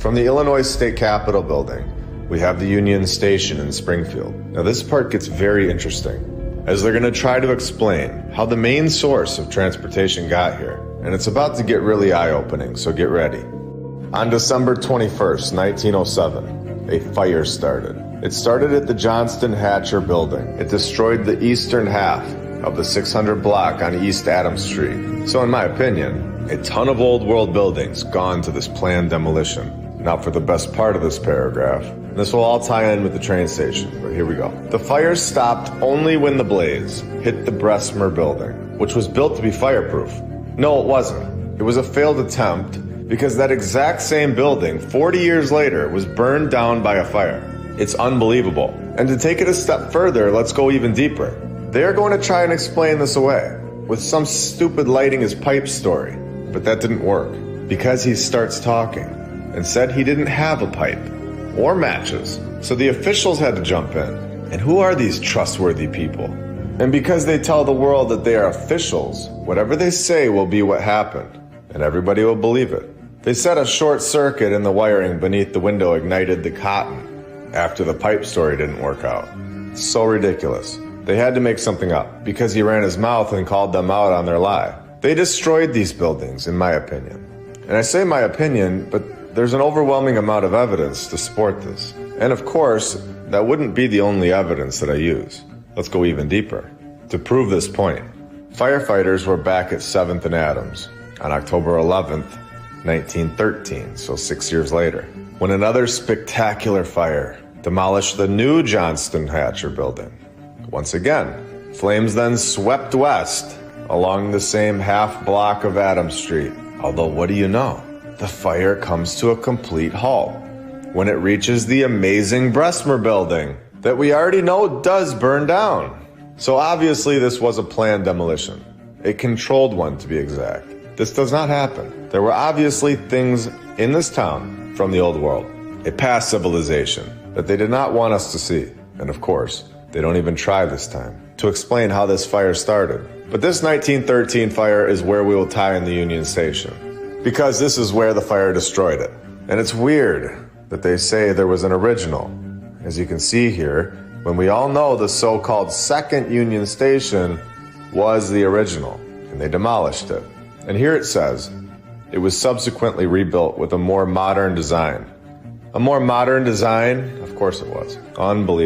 From the Illinois State Capitol building, we have the Union Station in Springfield. Now this part gets very interesting, as they're going to try to explain how the main source of transportation got here. And it's about to get really eye-opening, so get ready. On December 21st, 1907, a fire started. It started at the Johnston Hatcher building. It destroyed the eastern half of the 600 block on East Adams Street. So in my opinion, a ton of old world buildings gone to this planned demolition. Now for the best part of this paragraph. This will all tie in with the train station, but here we go. The fire stopped only when the blaze hit the Bessemer building, which was built to be fireproof. No, it wasn't. It was a failed attempt because that exact same building, 40 years later, was burned down by a fire. It's unbelievable. And to take it a step further, let's go even deeper. They're going to try and explain this away with some stupid lighting his pipe story, but that didn't work because he starts talking and said he didn't have a pipe or matches. So the officials had to jump in. And who are these trustworthy people? And because they tell the world that they are officials, whatever they say will be what happened, and everybody will believe it. They said a short circuit in the wiring beneath the window ignited the cotton after the pipe story didn't work out. So ridiculous. They had to make something up because he ran his mouth and called them out on their lie. They destroyed these buildings, in my opinion. And I say my opinion, but there's an overwhelming amount of evidence to support this. And of course, that wouldn't be the only evidence that I use. Let's go even deeper. To prove this point, firefighters were back at 7th and Adams on October 11th, 1913, so 6 years later, when another spectacular fire demolished the new Johnston Hatcher building. Once again, flames then swept west along the same half block of Adams Street. Although what do you know? The fire comes to a complete halt when it reaches the amazing Bessemer building that we already know does burn down. So obviously this was a planned demolition, a controlled one to be exact. This does not happen. There were obviously things in this town from the old world, a past civilization that they did not want us to see. And of course, they don't even try this time to explain how this fire started. But this 1913 fire is where we will tie in the Union Station, because this is where the fire destroyed it. And it's weird that they say there was an original. As you can see here, when we all know the so-called second Union Station was the original, and they demolished it. And here it says, it was subsequently rebuilt with a more modern design. A more modern design? Of course it was. Unbelievable.